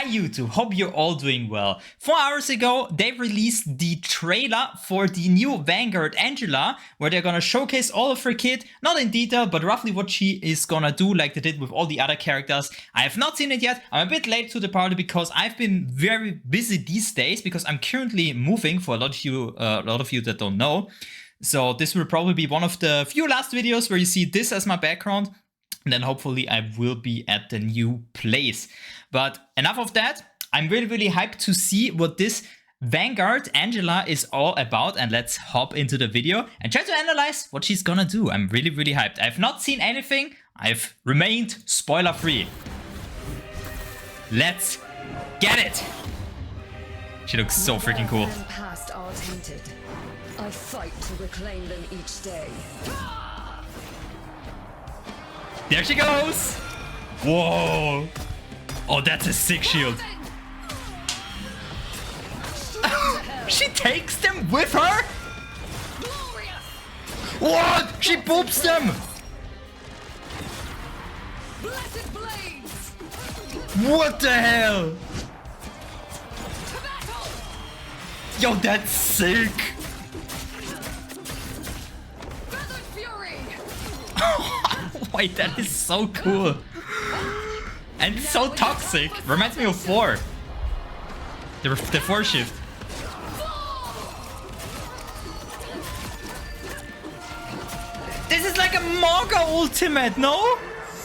YouTube, hope you're all doing well. 4 hours ago, they released the trailer for the new Vanguard Angela, where they're gonna showcase all of her kit, not in detail, but roughly what she is gonna do like they did with all the other characters. I have not seen it yet. I'm a bit late to the party because I've been very busy these days because I'm currently moving, for a lot of you that don't know. So this will probably be one of the few last videos where you see this as my background. And then hopefully I will be at the new place. But enough of that. I'm really hyped to see what this Vanguard Angela is all about. And let's hop into the video and try to analyze what she's gonna do. I'm really hyped. I've not seen anything. I've remained spoiler free. Let's get it. She looks so freaking cool. Past are tainted. I fight to reclaim them each day. There she goes! Whoa! Oh, that's a sick shield. She takes them with her? What? She boops them! What the hell? Yo, that's sick! Wait, that is so cool. And so toxic. Reminds me of 4. The 4 shift. This is like a Bogur ultimate, no?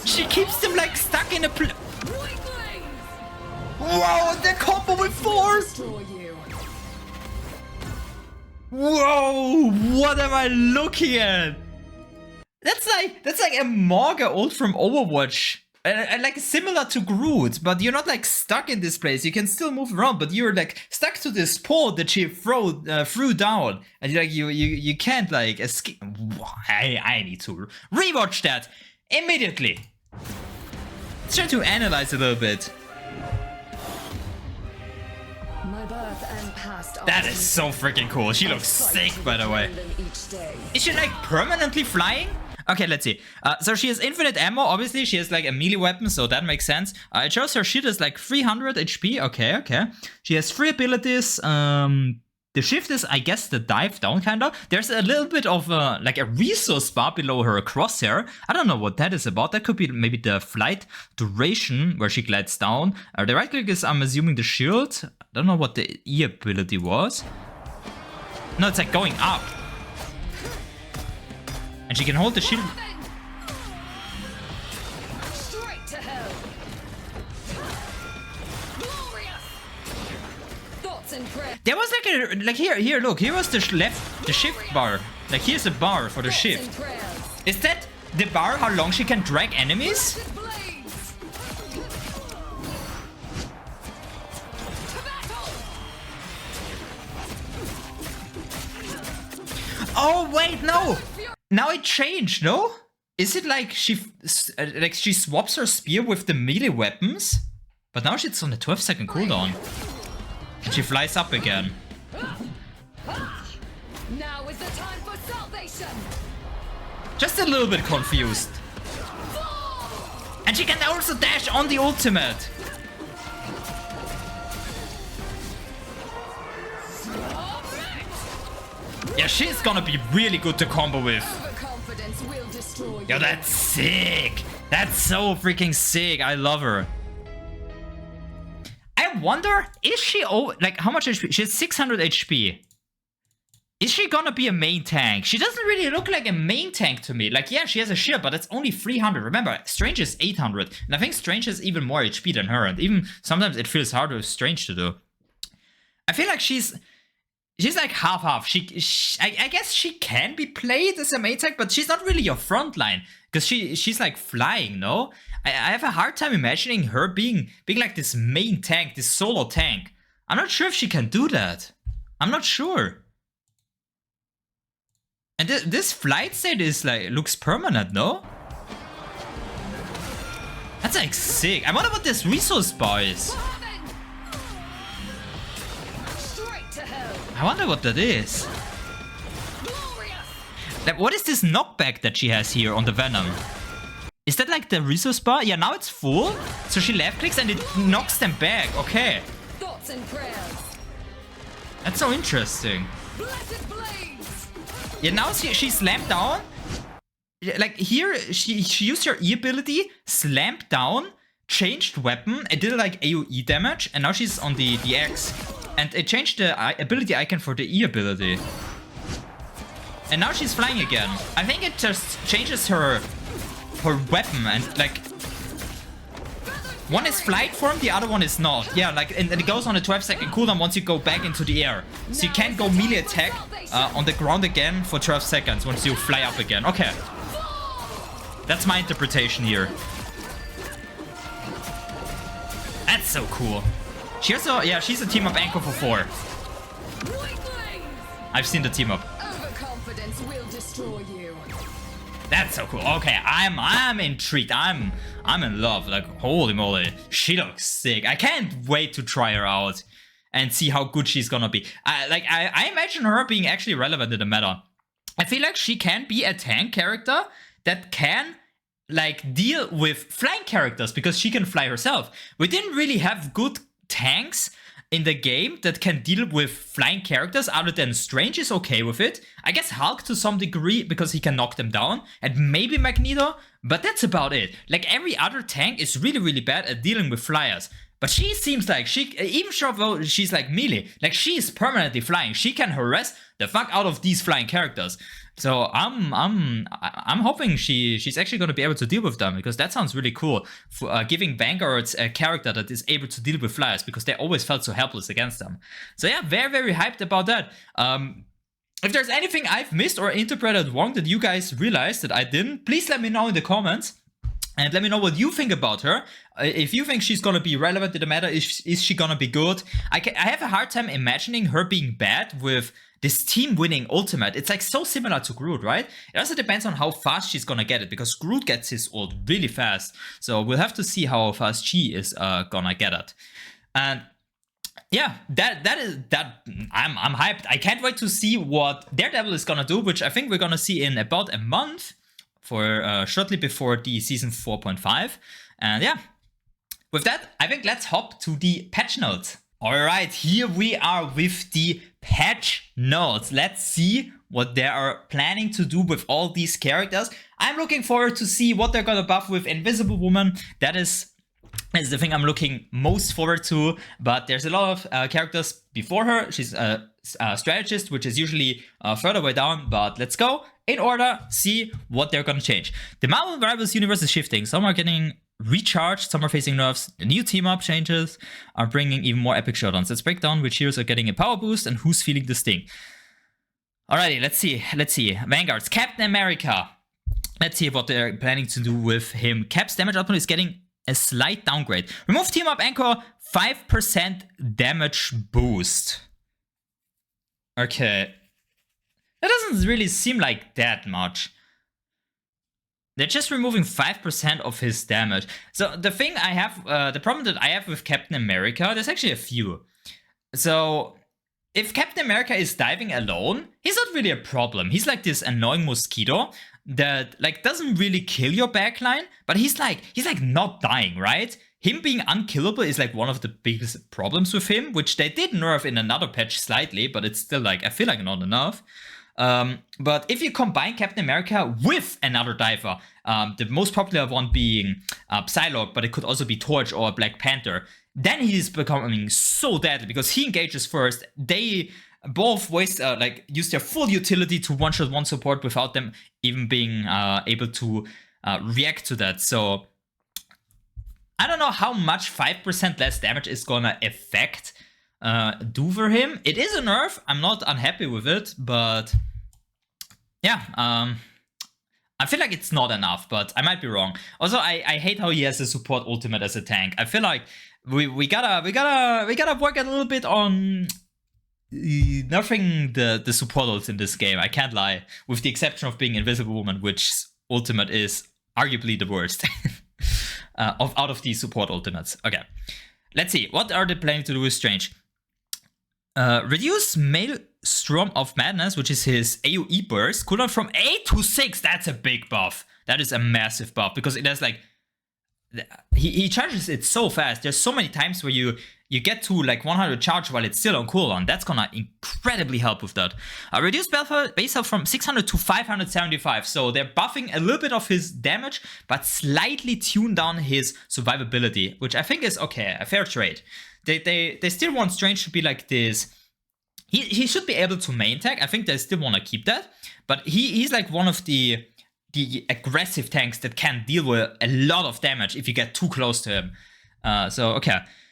She keeps them like stuck in a Whoa, the combo with 4! Whoa, what am I looking at? That's like a Bogur ult from Overwatch. Like similar to Groot, but you're not like stuck in this place. You can still move around, but you're like stuck to this pole that she threw down, and like you can't like escape. I need to rewatch that immediately. Let's try to analyze a little bit. My birth and past that is so freaking cool. She looks sick, by the way. Is she like permanently flying? Okay, let's see. So she has infinite ammo. Obviously, she has like a melee weapon, so that makes sense. It shows her shield is like 300 HP. Okay. She has 3 abilities. The shift is, I guess, the dive down, kind of. There's a little bit of like a resource bar below her crosshair. I don't know what that is about. That could be maybe the flight duration where she glides down. The right click is, I'm assuming, the shield. I don't know what the E ability was. No, it's like going up. And she can hold the shield. Straight to hell. Thoughts and prayers. There was like here, look, here was the shift bar. Like here's a bar for the shift. Is that the bar how long she can drag enemies? Oh wait, no. Now it changed, no? Is it like she swaps her spear with the melee weapons? But now she's on a 12-second cooldown. And she flies up again. Now is the time for salvation. Just a little bit confused. And she can also dash on the ultimate. Yeah, she's gonna be really good to combo with. Yo, that's sick. That's so freaking sick. I love her. I wonder, is she like how much HP? She has 600 HP. Is she gonna be a main tank? She doesn't really look like a main tank to me. Like, yeah, she has a shield, but it's only 300. Remember, Strange is 800. And I think Strange has even more HP than her. And even sometimes it feels harder with Strange to do. I feel like she's like half-half. I guess she can be played as a main tank, but she's not really your front line. Because she's like flying, no? I have a hard time imagining her being like this main tank, this solo tank. I'm not sure if she can do that. I'm not sure. And this flight state is like, looks permanent, no? That's like sick. I wonder what this resource bar is. I wonder what that is. Like, what is this knockback that she has here on the Venom? Is that like the resource bar? Yeah, now it's full. So she left clicks and it knocks them back. Okay. Thoughts and prayers. That's so interesting. Blessed blades. Yeah, now she slammed down. Like here, she used her E ability, slammed down, changed weapon, it did like AoE damage, and now she's on the X. And it changed the ability icon for the E ability. And now she's flying again. I think it just changes her weapon and like... One is flight form, the other one is not. Yeah, like, and it goes on a 12-second cooldown once you go back into the air. So you can't go melee attack on the ground again for 12 seconds once you fly up again. Okay. That's my interpretation here. That's so cool. She also, yeah, she's a team up anchor for 4. I've seen the team up. Overconfidence will destroy you. That's so cool. Okay, I'm intrigued. I'm in love. Like, holy moly, she looks sick. I can't wait to try her out and see how good she's gonna be. I imagine her being actually relevant in the meta. I feel like she can be a tank character that can like deal with flying characters because she can fly herself. We didn't really have good tanks in the game that can deal with flying characters other than Strange is okay with it. I guess Hulk to some degree because he can knock them down, and maybe Magneto, but that's about it. Like every other tank is really, really bad at dealing with flyers. But she seems like even though she's like melee, like she is permanently flying. She can harass the fuck out of these flying characters. So I'm hoping she's actually going to be able to deal with them, because that sounds really cool. For giving Vanguards a character that is able to deal with flyers, because they always felt so helpless against them. So yeah, very, very hyped about that. If there's anything I've missed or interpreted wrong that you guys realized that I didn't, please let me know in the comments. And let me know what you think about her. If you think she's gonna be relevant in the meta, is she gonna be good? I have a hard time imagining her being bad with this team winning ultimate. It's like so similar to Groot, right? It also depends on how fast she's gonna get it, because Groot gets his ult really fast. So we'll have to see how fast she is gonna get it. And yeah, I'm hyped. I can't wait to see what Daredevil is gonna do, which I think we're gonna see in about a month. For shortly before the season 4.5. And yeah, with that, I think let's hop to the patch notes. All right, here we are with the patch notes. Let's see what they are planning to do with all these characters. I'm looking forward to see what they're gonna buff with Invisible Woman. That is the thing I'm looking most forward to, but there's a lot of characters before her. She's a strategist, which is usually further way down, but let's go in order, see what they're gonna change. The Marvel Rivals universe is shifting. Some are getting recharged, some are facing nerfs. The new team up changes are bringing even more epic showdowns. Let's break down which heroes are getting a power boost and who's feeling the sting. Alrighty, let's see. Vanguards, Captain America. Let's see what they're planning to do with him. Cap's damage output is getting a slight downgrade. Remove team up anchor, 5% damage boost. Okay. That doesn't really seem like that much. They're just removing 5% of his damage. So the thing I have, the problem that I have with Captain America, there's actually a few. So if Captain America is diving alone, he's not really a problem. He's like this annoying mosquito that like doesn't really kill your backline, but he's like not dying, right? Him being unkillable is like one of the biggest problems with him, which they did nerf in another patch slightly, but it's still like, I feel like not enough. But if you combine Captain America with another diver, the most popular one being Psylocke, but it could also be Torch or Black Panther, then he's becoming so deadly because he engages first. They both waste use their full utility to one-shot one support without them even being able to react to that. So I don't know how much 5% less damage is gonna affect do for him. It is a nerf. I'm not unhappy with it, but yeah, I feel like it's not enough, but I might be wrong. Also, I hate how he has a support ultimate as a tank. I feel like we gotta work a little bit on nerfing the support ults in this game. I can't lie, with the exception of being Invisible Woman, which ultimate is arguably the worst out of these support ultimates. Okay, let's see. What are they planning to do with Strange? Reduce Storm of Madness, which is his AoE burst. Cooldown from 8 to 6. That's a big buff. That is a massive buff because it has like... He charges it so fast. There's so many times where you get to like 100 charge while it's still on cooldown. That's gonna incredibly help with that. Reduce base health from 600 to 575. So they're buffing a little bit of his damage, but slightly tune down his survivability, which I think is okay, a fair trade. They still want Strange to be like this. He should be able to main tag. I think they still want to keep that, but he's like one of the aggressive tanks that can deal with a lot of damage if you get too close to him. So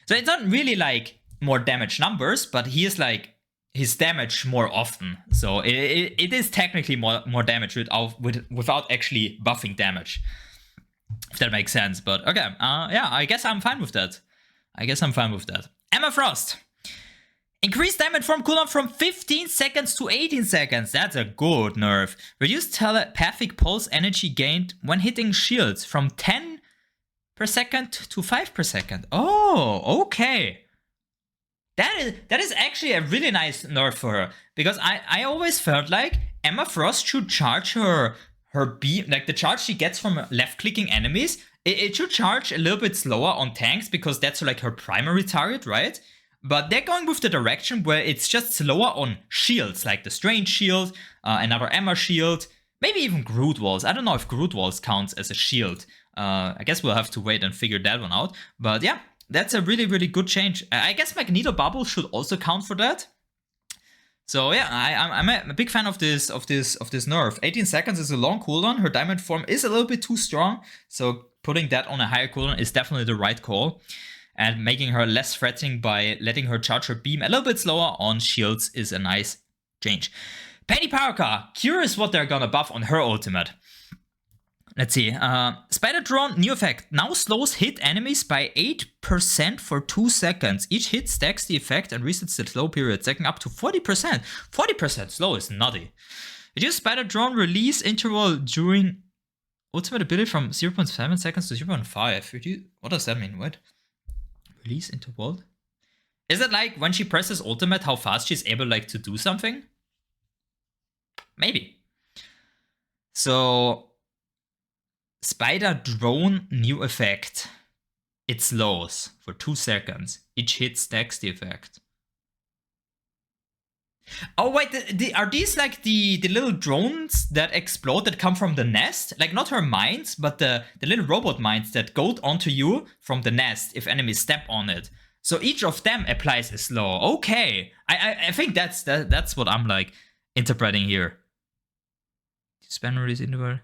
it's not really like more damage numbers, but he is like his damage more often. So it is technically more damage without actually buffing damage, if that makes sense. But okay, yeah, I guess I'm fine with that. Emma Frost. Increase damage from cooldown from 15 seconds to 18 seconds. That's a good nerf. Reduce telepathic pulse energy gained when hitting shields from 10 per second to 5 per second. Oh, okay. That is actually a really nice nerf for her. Because I always felt like Emma Frost should charge her beam, like the charge she gets from left-clicking enemies. It should charge a little bit slower on tanks because that's like her primary target, right? But they're going with the direction where it's just slower on shields, like the Strange shield, another Emma shield, maybe even Groot walls. I don't know if Groot walls counts as a shield. I guess we'll have to wait and figure that one out. But yeah, that's a really, really good change. I guess Magneto Bubble should also count for that. So yeah, I'm a big fan of this nerf. 18 seconds is a long cooldown. Her diamond form is a little bit too strong, so putting that on a higher cooldown is definitely the right call. And making her less threatening by letting her charge her beam a little bit slower on shields is a nice change. Penny Parker, curious what they're gonna buff on her ultimate. Let's see. Spider Drone, new effect. Now slows hit enemies by 8% for 2 seconds. Each hit stacks the effect and resets the slow period, stacking up to 40%. 40% slow is nutty. Reduce Spider Drone release interval during ultimate ability from 0.7 seconds to 0.5. What does that mean? What? Release interval? Is it like when she presses ultimate, how fast she's able like to do something? Maybe. So Spider Drone new effect. It slows for 2 seconds. Each hit stacks the effect. Oh wait, are these like the little drones that explode that come from the nest? Like not her mines, but the little robot mines that go onto you from the nest if enemies step on it. So each of them applies a slow. Okay, I think that's what I'm like interpreting here. Span release interval.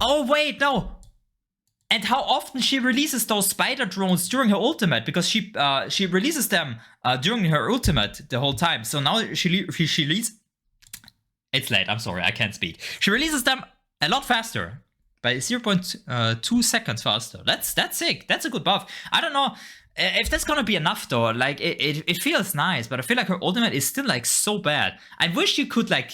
Oh wait, no. And how often she releases those spider drones during her ultimate, because she releases them during her ultimate the whole time. So now she releases. It's late. I'm sorry, I can't speak. She releases them a lot faster, by 0.2 seconds faster. That's sick. That's a good buff. I don't know if that's gonna be enough though. Like it feels nice, but I feel like her ultimate is still like so bad. I wish you could like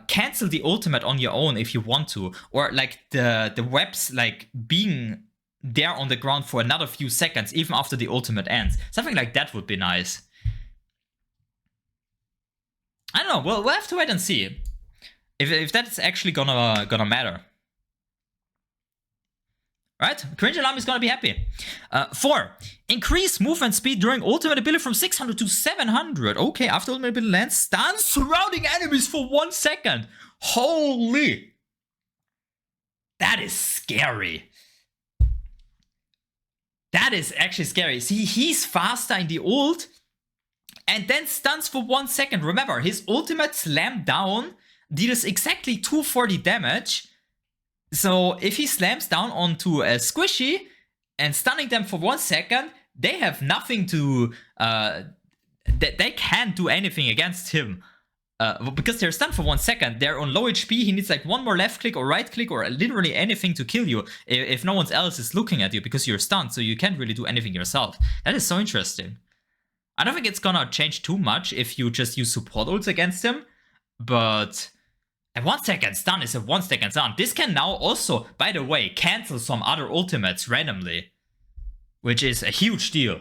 cancel the ultimate on your own if you want to, or like the webs like being there on the ground for another few seconds even after the ultimate ends. Something like that would be nice. I don't know. We'll have to wait and see if that's actually gonna matter. Right? CringeAlarm is gonna be happy. 4. Increase movement speed during ultimate ability from 600 to 700. Okay, after ultimate ability lands, stun surrounding enemies for 1 second. Holy! That is scary. That is actually scary. See, he's faster in the ult, and then stuns for 1 second. Remember, his ultimate slam down deals exactly 240 damage. So if he slams down onto a Squishy and stunning them for 1 second, they have nothing to... they can't do anything against him. Because they're stunned for 1 second, they're on low HP, he needs like one more left click or right click or literally anything to kill you if no one else is looking at you because you're stunned, so you can't really do anything yourself. That is so interesting. I don't think it's gonna change too much if you just use support ults against him, but... A 1 second stun is a 1 second stun. This can now also, by the way, cancel some other ultimates randomly, which is a huge deal.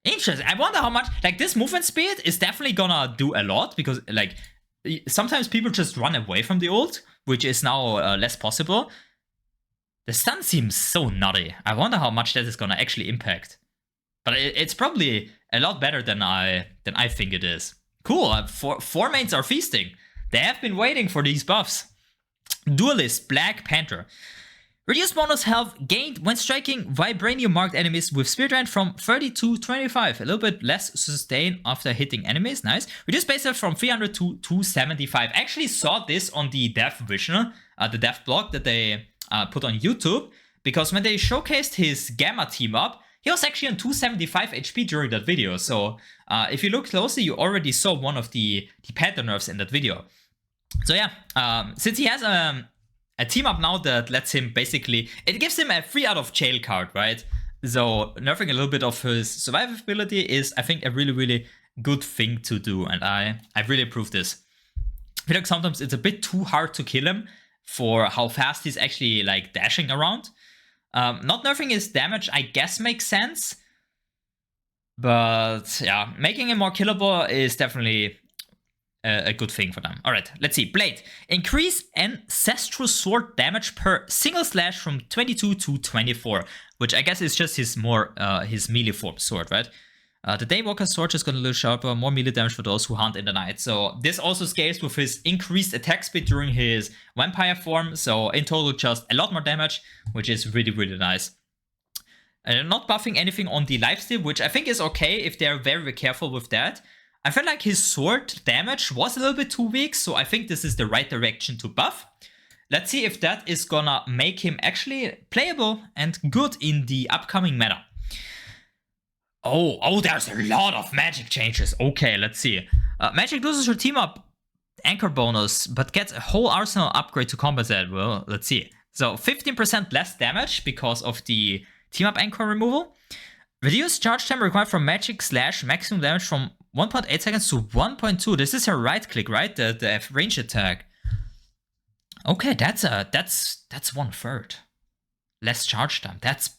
Interesting. I wonder how much, like, this movement speed is definitely gonna do a lot, because, like, sometimes people just run away from the ult, which is now less possible. The stun seems so nutty. I wonder how much that is gonna actually impact. But it's probably a lot better than I think it is. Cool, four mains are feasting. They have been waiting for these buffs. Duelist, Black Panther. Reduce bonus health gained when striking Vibranium marked enemies with Spirit Rend from 30 to 25. A little bit less sustain after hitting enemies. Nice. Reduce base health from 300 to 275. I actually saw this on the dev vision, the dev blog that they put on YouTube. Because when they showcased his Gamma team up, he was actually on 275 HP during that video. So if you look closely, you already saw one of the panther nerfs in that video. So yeah, since he has a team up now that lets him basically, it gives him a 3 out of jail card, right? So nerfing a little bit of his survivability is, I think, a really, really good thing to do. And I really approve this. I feel like sometimes it's a bit too hard to kill him for how fast he's actually like dashing around. Not nerfing his damage, I guess, makes sense. But yeah, making him more killable is definitely a good thing for them. Alright, let's see. Blade. Increase Ancestral Sword damage per single slash from 22 to 24. Which I guess is just his melee form sword, right? The Daywalker sword is gonna lose sharper, more melee damage for those who hunt in the night. So this also scales with his increased attack speed during his vampire form. So in total, just a lot more damage, which is really, really nice. Not buffing anything on the lifesteal, which I think is okay if they're very, very careful with that. I felt like his sword damage was a little bit too weak, so I think this is the right direction to buff. Let's see if that is gonna make him actually playable and good in the upcoming meta. Oh, there's a lot of magic changes. Okay, let's see. Magic loses her team up anchor bonus, but gets a whole arsenal upgrade to compensate. Well, let's see. So 15% less damage because of the team up anchor removal. Reduce charge time required from magic slash maximum damage from 1.8 seconds to 1.2. This is her right click, right? The range attack. Okay, that's 1/3 less charge time. That's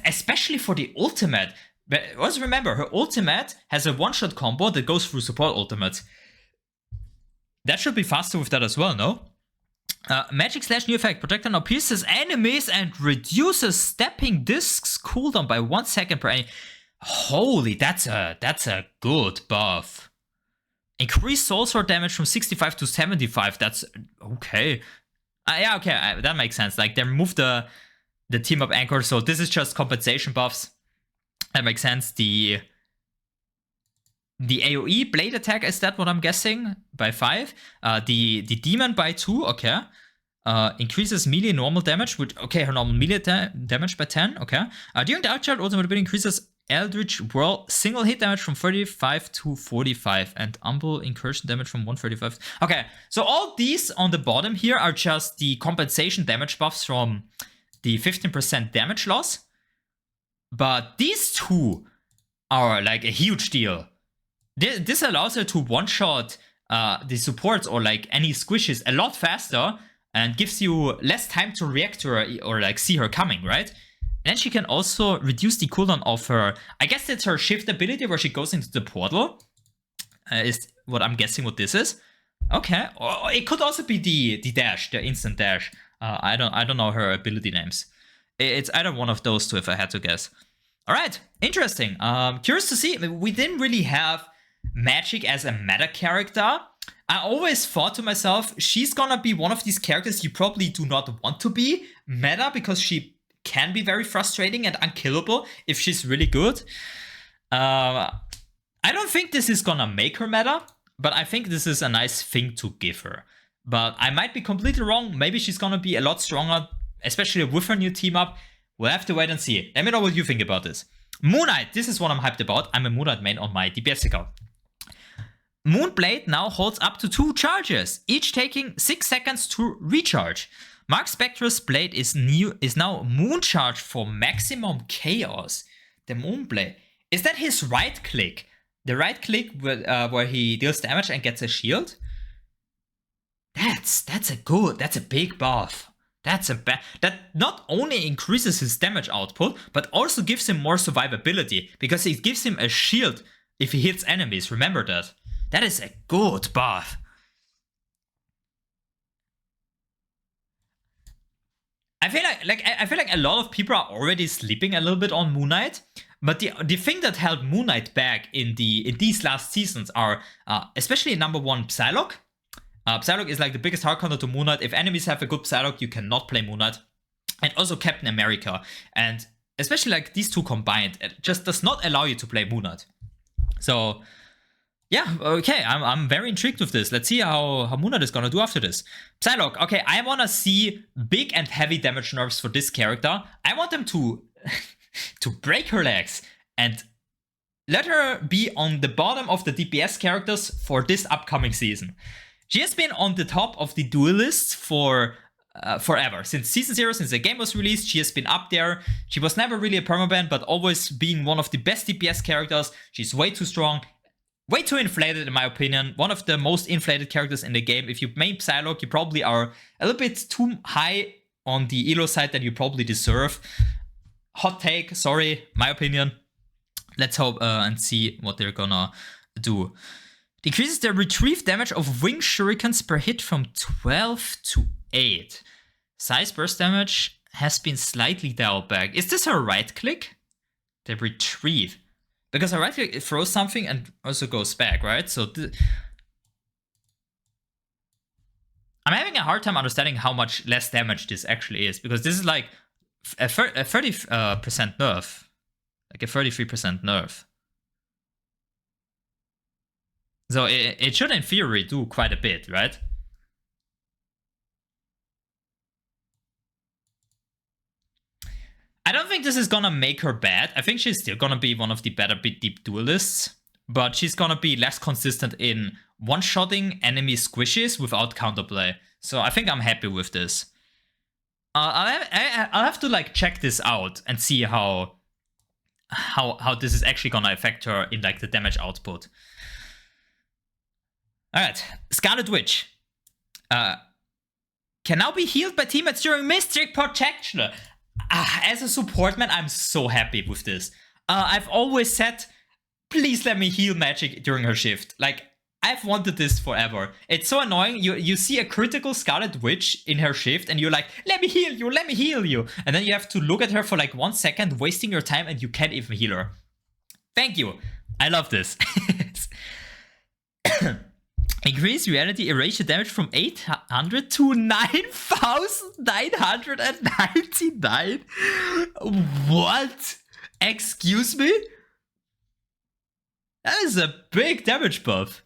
especially for the ultimate. But also remember, her ultimate has a one-shot combo that goes through support ultimates. That should be faster with that as well, no? Magic slash new effect. Protector now pierces enemies and reduces stepping discs cooldown by 1 second per enemy. Holy, that's a good buff. Increase soul sword damage from 65 to 75. That's okay. Yeah, okay, that makes sense. Like, they removed the team up anchor, so this is just compensation buffs. That makes sense. The AoE blade attack, is that what I'm guessing? By 5. The demon by 2, okay. Increases melee normal damage, which, okay, her normal melee damage by 10, okay. During the Archchild ultimate ability increases Eldritch Whirl single hit damage from 35 to 45 and Umble incursion damage from 135. Okay, so all these on the bottom here are just the compensation damage buffs from the 15% damage loss. But these two are like a huge deal. This allows her to one-shot the supports or like any squishes a lot faster and gives you less time to react to her or like see her coming, right? And then she can also reduce the cooldown of her, I guess it's her shift ability where she goes into the portal, is what I'm guessing what this is. Okay, or it could also be the dash, the instant dash. I don't know her ability names. It's either one of those two if I had to guess. All right, interesting. Curious to see. We didn't really have Magic as a meta character. I always thought to myself, she's gonna be one of these characters you probably do not want to be meta because she can be very frustrating and unkillable if she's really good. I don't think this is gonna make her meta, but I think this is a nice thing to give her. But I might be completely wrong. Maybe she's gonna be a lot stronger, especially with her new team up. We'll have to wait and see. Let me know what you think about this. Moon Knight, this is what I'm hyped about. I'm a Moon Knight main on my DPS account. Moonblade now holds up to 2 charges, each taking 6 seconds to recharge. Mark Spectre's blade is now moon charged for maximum chaos. The Moonblade. Is that his right click? The right click where he deals damage and gets a shield? That's a big buff. That's a bad. That not only increases his damage output, but also gives him more survivability, because it gives him a shield if he hits enemies. Remember that. That is a good buff. I feel like a lot of people are already sleeping a little bit on Moon Knight, but the thing that held Moon Knight back in these last seasons are especially number one, Psylocke. Psylocke is like the biggest hard counter to Moon Knight. If enemies have a good Psylocke, you cannot play Moon Knight. And also Captain America. And especially like these two combined, it just does not allow you to play Moon Knight. So yeah, okay, I'm very intrigued with this. Let's see how Moon Knight is gonna do after this. Psylocke, okay, I wanna see big and heavy damage nerfs for this character. I want them to to break her legs and let her be on the bottom of the DPS characters for this upcoming season. She has been on the top of the duel lists for forever. Since Season 0, since the game was released, she has been up there. She was never really a permaban, but always being one of the best DPS characters. She's way too strong, way too inflated in my opinion. One of the most inflated characters in the game. If you main Psylocke, you probably are a little bit too high on the elo side than you probably deserve. Hot take, sorry, my opinion. Let's hope and see what they're gonna do. Decreases the retrieve damage of wing shurikens per hit from 12 to 8. Size burst damage has been slightly dialed back. Is this her right click? The retrieve. Because her right click, it throws something and also goes back, right? So I'm having a hard time understanding how much less damage this actually is. Because this is like a 30% nerf. Like a 33% nerf. So it should in theory do quite a bit, right? I don't think this is gonna make her bad. I think she's still gonna be one of the better deep duelists, but she's gonna be less consistent in one-shotting enemy squishes without counterplay. So I think I'm happy with this. I'll have to like check this out and see how this is actually gonna affect her in like the damage output. Alright, Scarlet Witch. Can now be healed by teammates during Mystic Protection. As a support man, I'm so happy with this. I've always said, please let me heal Magic during her shift. Like, I've wanted this forever. It's so annoying. You see a critical Scarlet Witch in her shift and you're like, let me heal you, let me heal you. And then you have to look at her for like 1 second, wasting your time, and you can't even heal her. Thank you. I love this. Increase reality erasure damage from 800 to 9,999. What? Excuse me? That is a big damage buff.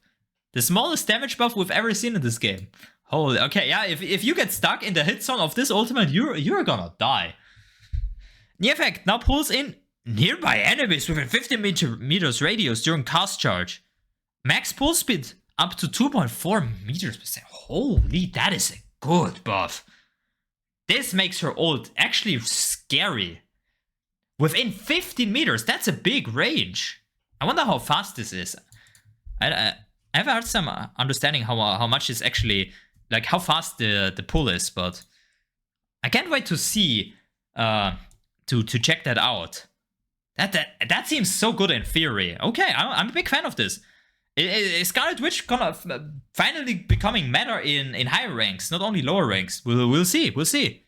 The smallest damage buff we've ever seen in this game. Holy, okay, yeah, if you get stuck in the hit zone of this ultimate, you're gonna die. The effect now pulls in nearby enemies within 50 meters radius during cast charge. Max pull speed up to 2.4 meters per second. Holy, that is a good buff. This makes her ult actually scary. Within 15 meters, that's a big range. I wonder how fast this is. I have had some understanding how much is actually, like how fast the pull is, but I can't wait to see, to check that out. That seems so good in theory. Okay, I'm a big fan of this. Is Scarlet Witch gonna finally becoming meta in higher ranks, not only lower ranks? We'll see.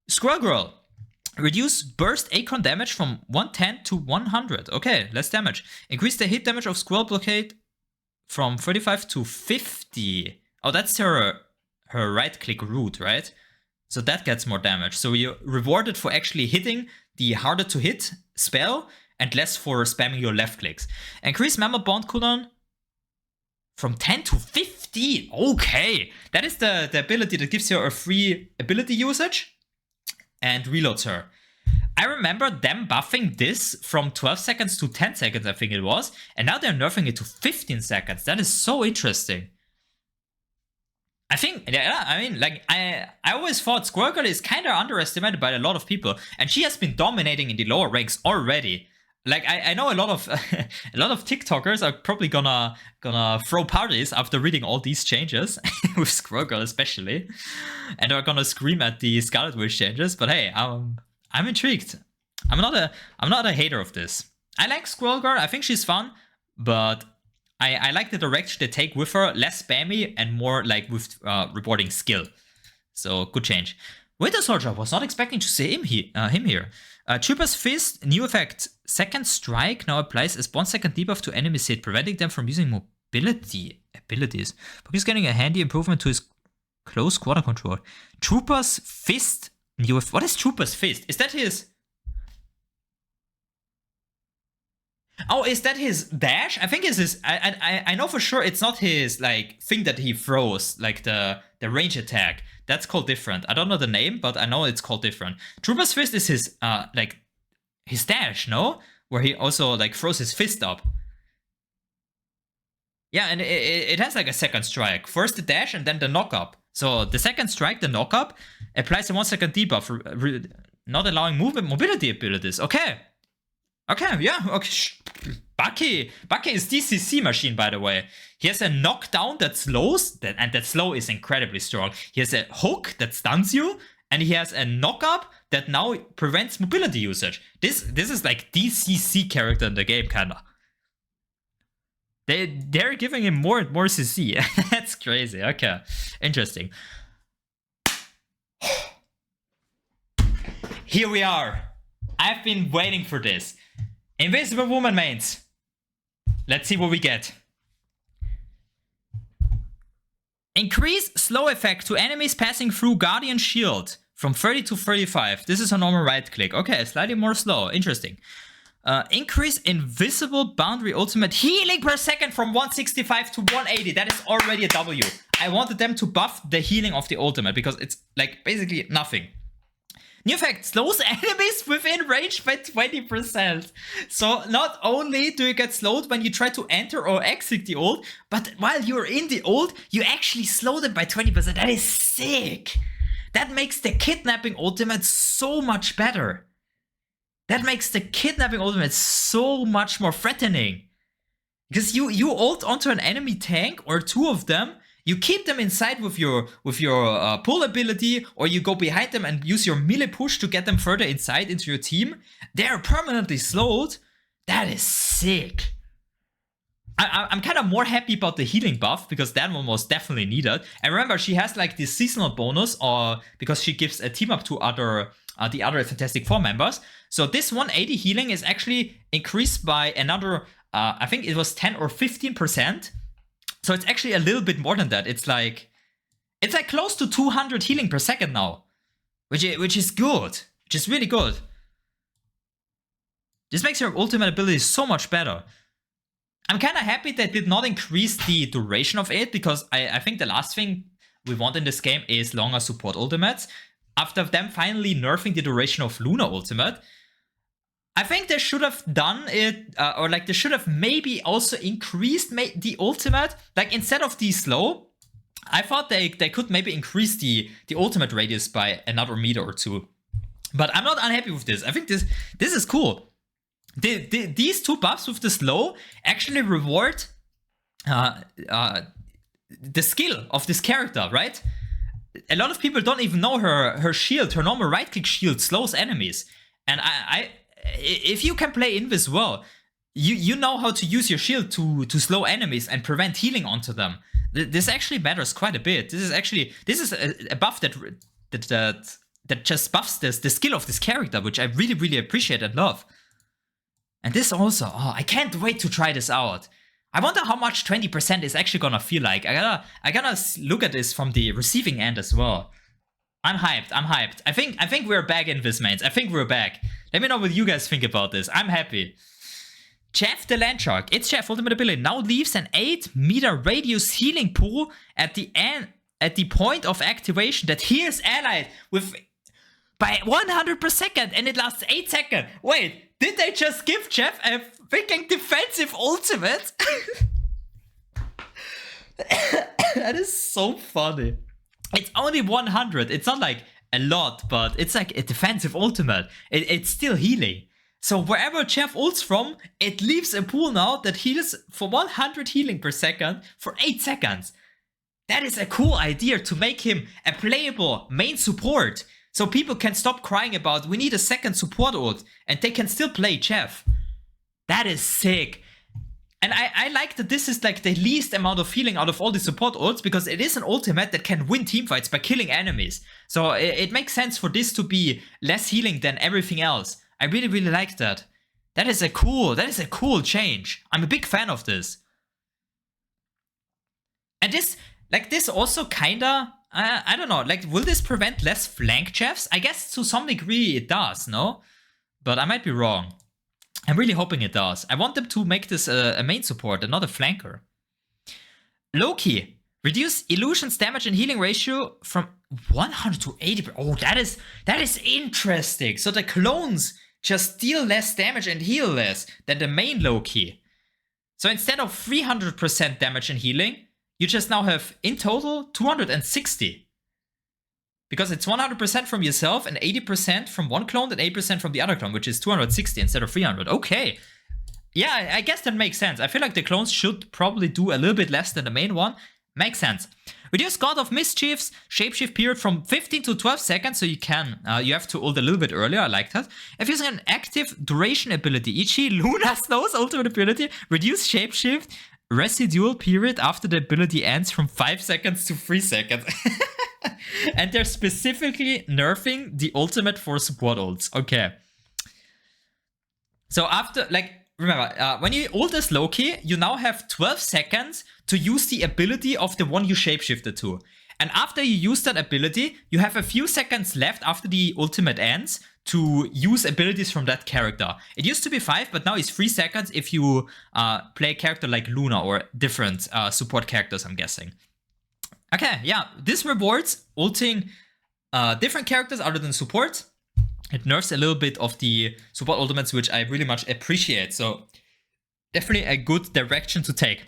Squirrel Girl. Reduce burst Acorn damage from 110 to 100. Okay, less damage. Increase the hit damage of Squirrel Blockade from 35 to 50. Oh, that's her right-click route, right? So that gets more damage. So you're rewarded for actually hitting the harder to hit spell and less for spamming your left clicks. Increase Mammoth Bond cooldown from 10 to 15. Okay, that is the ability that gives her a free ability usage and reloads her. I remember them buffing this from 12 seconds to 10 seconds, I think it was, and now they're nerfing it to 15 seconds. That is so interesting. I think, yeah, I mean, like, I always thought Squirrel Girl is kind of underestimated by a lot of people, and she has been dominating in the lower ranks already. Like I know a lot of a lot of TikTokers are probably gonna throw parties after reading all these changes with Squirrel Girl especially, and are gonna scream at the Scarlet Witch changes. But hey, I'm intrigued. I'm not a hater of this. I like Squirrel Girl. I think she's fun, but I like the direction they take with her. Less spammy and more like with rewarding skill. So good change. Winter Soldier, was not expecting to see him here. Trooper's Fist, new effect. Second Strike now applies as 1 second debuff to enemies hit, preventing them from using mobility abilities. But he's getting a handy improvement to his close quarter control. Trooper's Fist, new effect. What is Trooper's Fist? Is that his... Oh, is that his dash? I think it's his... I know for sure it's not his, like, thing that he throws, like the range attack. That's called different. I don't know the name, but I know it's called different. Trooper's Fist is his, like, his dash, no? Where he also, like, throws his fist up. Yeah, and it has, like, a second strike. First the dash and then the knock-up. So the second strike, the knock-up, applies a 1 second debuff, not allowing mobility abilities. Okay. Okay, yeah, okay. Bucky is DCC machine, by the way. He has a knockdown that slows, and that slow is incredibly strong. He has a hook that stuns you, and he has a knock-up that now prevents mobility usage. This is like DCC character in the game, kinda. They're giving him more and more CC. That's crazy. Okay, interesting. Here we are. I've been waiting for this. Invisible Woman mains. Let's see what we get. Increase slow effect to enemies passing through Guardian Shield from 30 to 35. This is a normal right click. Okay, slightly more slow. Interesting. Increase invisible boundary ultimate healing per second from 165 to 180. That is already a W. I wanted them to buff the healing of the ultimate because it's like basically nothing. New effect, slows enemies within range by 20%. So not only do you get slowed when you try to enter or exit the ult, but while you're in the ult, you actually slow them by 20%. That is sick. That makes the kidnapping ultimate so much better. That makes the kidnapping ultimate so much more threatening. Because you ult onto an enemy tank or two of them, you keep them inside with your pull ability, or you go behind them and use your melee push to get them further inside into your team. They're permanently slowed. That is sick. I'm kind of more happy about the healing buff because that one was definitely needed. And remember, she has like this seasonal bonus, or because she gives a team up to the other Fantastic Four members. So this 180 healing is actually increased by another, I think it was 10 or 15%. So it's actually a little bit more than that. It's like close to 200 healing per second now, which is good, which is really good. This makes your ultimate ability so much better. I'm kind of happy they did not increase the duration of it, because I think the last thing we want in this game is longer support ultimates. After them finally nerfing the duration of Luna ultimate, I think they should have done it, or like they should have maybe also increased the ultimate. Like instead of the slow, I thought they could maybe increase the ultimate radius by another meter or two. But I'm not unhappy with this. I think this is cool. These two buffs with the slow actually reward the skill of this character, right? A lot of people don't even know her shield, her normal right click shield slows enemies. And if you can play INVIS well, you know how to use your shield to slow enemies and prevent healing onto them. This actually matters quite a bit. This is a buff that just buffs the skill of this character, which I really, really appreciate and love. And this also, oh, I can't wait to try this out. I wonder how much 20% is actually gonna feel like. I gotta look at this from the receiving end as well. I'm hyped. I think we're back in this, mains. I think we're back. Let me know what you guys think about this. I'm happy. Jeff the Landshark. It's Jeff, ultimate ability. Now leaves an 8-meter radius healing pool at the point of activation that heals allied by 100 per second, and it lasts 8 seconds. Wait, did they just give Jeff a freaking defensive ultimate? That is so funny. It's only 100. It's not like a lot, but it's like a defensive ultimate. It's still healing. So wherever Jeff ults from, it leaves a pool now that heals for 100 healing per second for 8 seconds. That is a cool idea to make him a playable main support. So people can stop crying about we need a second support ult and they can still play Jeff. That is sick. And I like that this is like the least amount of healing out of all the support ults because it is an ultimate that can win teamfights by killing enemies. So it makes sense for this to be less healing than everything else. I really, really like that. That is a cool change. I'm a big fan of this. And this also kinda, I don't know, like, will this prevent less flank Jeffs? I guess to some degree it does, no? But I might be wrong. I'm really hoping it does. I want them to make this a main support and not a flanker. Loki. Reduce illusions damage and healing ratio from 100 to 80%. Oh, that is interesting. So the clones just deal less damage and heal less than the main Loki. So instead of 300% damage and healing, you just now have, in total, 260. Because it's 100% from yourself and 80% from one clone and 8% from the other clone, which is 260 instead of 300. Okay. Yeah, I guess that makes sense. I feel like the clones should probably do a little bit less than the main one. Makes sense. Reduce God of Mischief's shapeshift period from 15 to 12 seconds, so you have to ult a little bit earlier. I like that. If using an active duration ability, e.g. Luna Snow's ultimate ability, reduce shapeshift residual period after the ability ends from 5 seconds to 3 seconds. And they're specifically nerfing the ultimate for support ults. Okay. So after, like, remember, when you ult as Loki, you now have 12 seconds to use the ability of the one you shapeshifted to. And after you use that ability, you have a few seconds left after the ultimate ends to use abilities from that character. It used to be 5, but now it's 3 seconds if you play a character like Luna or different support characters, I'm guessing. Okay, yeah, this rewards ulting different characters other than support. It nerfs a little bit of the support ultimates, which I really much appreciate. So definitely a good direction to take.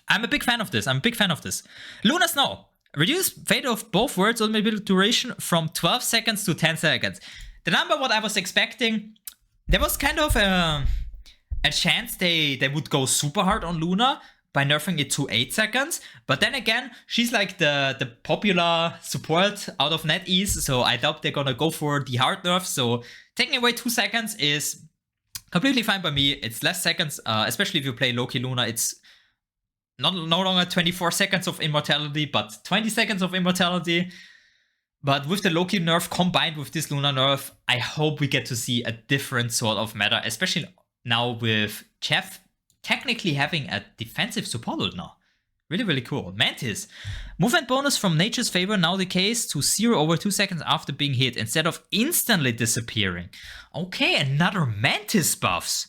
I'm a big fan of this. Luna Snow. Reduce fate of both words ultimate duration from 12 seconds to 10 seconds. The number what I was expecting, there was kind of a chance they would go super hard on Luna by nerfing it to 8 seconds. But then again, she's like the popular support out of NetEase, so I doubt they're gonna go for the hard nerf. So taking away 2 seconds is completely fine by me. It's less seconds, especially if you play Loki Luna. It's no longer 24 seconds of immortality, but 20 seconds of immortality. But with the Loki nerf combined with this Luna nerf, I hope we get to see a different sort of meta, especially now with Jeff technically having a defensive support ult now. Really, really cool. Mantis. Movement bonus from nature's favor now decays to 0 over 2 seconds after being hit instead of instantly disappearing. Okay, another Mantis buff.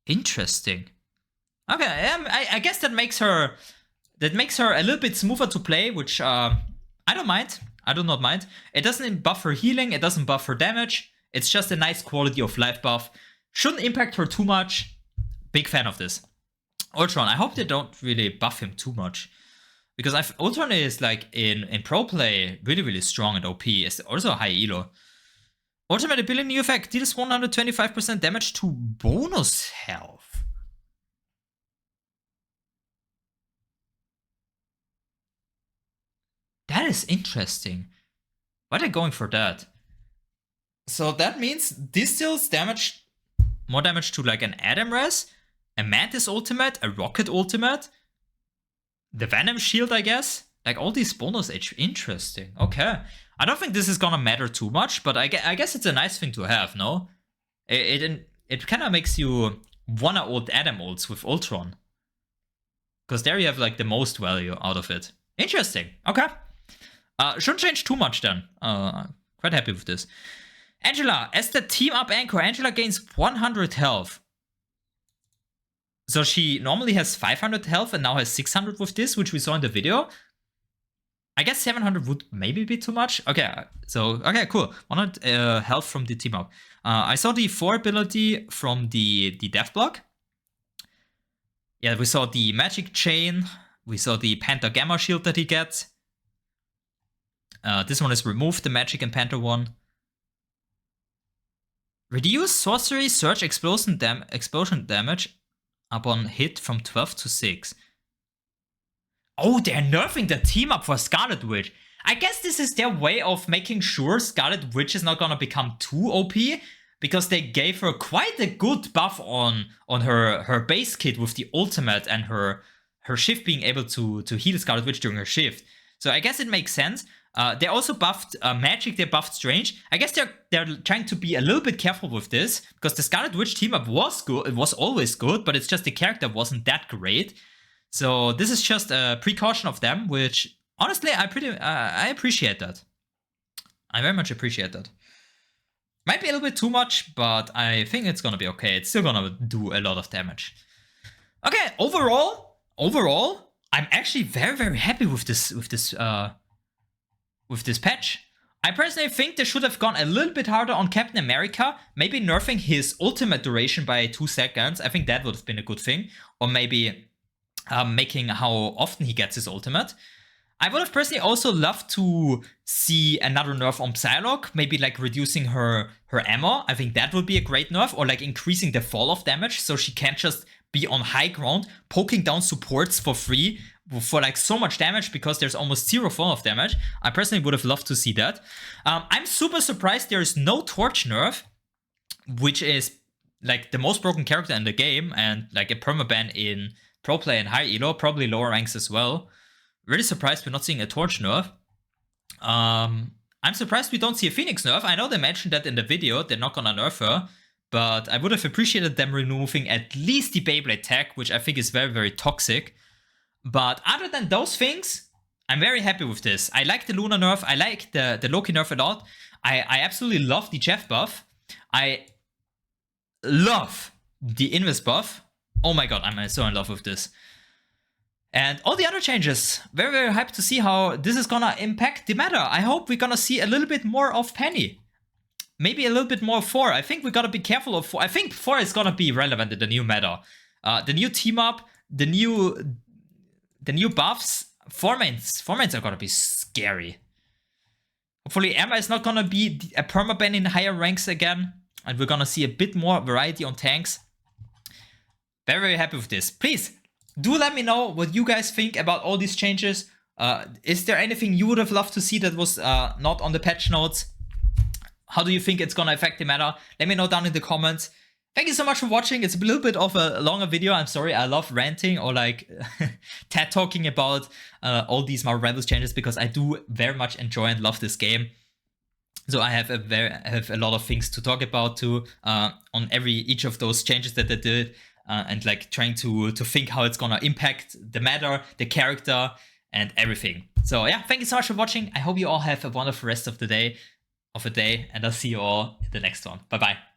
Interesting. Okay, I guess that makes her a little bit smoother to play, which I don't mind. I do not mind. It doesn't buff her healing, it doesn't buff her damage. It's just a nice quality of life buff. Shouldn't impact her too much. Big fan of this. Ultron, I hope they don't really buff him too much. Because Ultron is like in pro play really, really strong and OP. It's also a high elo. Ultimate ability new effect deals 125% damage to bonus health. That is interesting. Why are they going for that? So that means this deals damage, more damage to like an Adam Res, a Mantis ultimate, a Rocket ultimate, the Venom shield, I guess. Like all these bonus H. Interesting. Okay. I don't think this is gonna matter too much, but I guess it's a nice thing to have, no? It kind of makes you wanna ult Adam ults with Ultron. Because there you have like the most value out of it. Interesting. Okay. Shouldn't change too much then. Quite happy with this. Angela, as the team up anchor, Angela gains 100 health. So she normally has 500 health and now has 600 with this, which we saw in the video. I guess 700 would maybe be too much. Okay, so, okay, cool. 100 health from the team up. I saw the 4 ability from the death block. Yeah, we saw the magic chain. We saw the Panther Gamma shield that he gets. This one is removed, the magic and Panther one. Reduce sorcery surge explosion damage upon hit from 12 to 6. Oh, they're nerfing the team up for Scarlet Witch. I guess this is their way of making sure Scarlet Witch is not gonna become too OP, because they gave her quite a good buff on her base kit with the ultimate and her shift being able to heal Scarlet Witch during her shift. So I guess it makes sense. They also buffed Magic, they buffed Strange. I guess they're trying to be a little bit careful with this, because the Scarlet Witch team up was good, it was always good, but it's just the character wasn't that great. So this is just a precaution of them, which honestly I appreciate that. I very much appreciate that. Might be a little bit too much, but I think it's gonna be okay. It's still gonna do a lot of damage. Okay, overall, I'm actually very happy with this patch. I personally think they should have gone a little bit harder on Captain America, maybe nerfing his ultimate duration by 2 seconds. I think that would have been a good thing. Or maybe making how often he gets his ultimate. I would have personally also loved to see another nerf on Psylocke, maybe like reducing her ammo. I think that would be a great nerf, or like increasing the fall off damage so she can't just be on high ground, poking down supports for free for like so much damage because there's almost 0 fall off damage. I personally would have loved to see that. I'm super surprised there is no Torch nerf, which is like the most broken character in the game and like a permaban in Pro Play and High Elo, probably lower ranks as well. Really surprised we're not seeing a Torch nerf. I'm surprised we don't see a Phoenix nerf. I know they mentioned that in the video, they're not gonna nerf her, but I would have appreciated them removing at least the Beyblade tag, which I think is very toxic. But other than those things, I'm very happy with this. I like the Luna nerf, I like the Loki nerf a lot. I absolutely love the Jeff buff. I love the INVIS buff. Oh my god, I'm so in love with this. And all the other changes, very hyped to see how this is gonna impact the meta. I hope we're gonna see a little bit more of Penny. Maybe a little bit more of 4. I think we gotta be careful of 4. I think 4 is gonna be relevant in the new meta. The new team up, the new buffs, 4 mains are gonna be scary. Hopefully Emma is not gonna be a permaban in higher ranks again, and we're gonna see a bit more variety on tanks. Very happy with this. Please, do let me know what you guys think about all these changes. Is there anything you would have loved to see that was not on the patch notes? How do you think it's gonna affect the meta? Let me know down in the comments. Thank you so much for watching. It's a little bit of a longer video. I'm sorry, I love ranting or like TED talking about all these Marvel Rivals changes because I do very much enjoy and love this game. So I have a lot of things to talk about too on each of those changes that they did. And like trying to think how it's gonna impact the meta, the character, and everything. So yeah, thank you so much for watching. I hope you all have a wonderful rest of the day, and I'll see you all in the next one. Bye bye.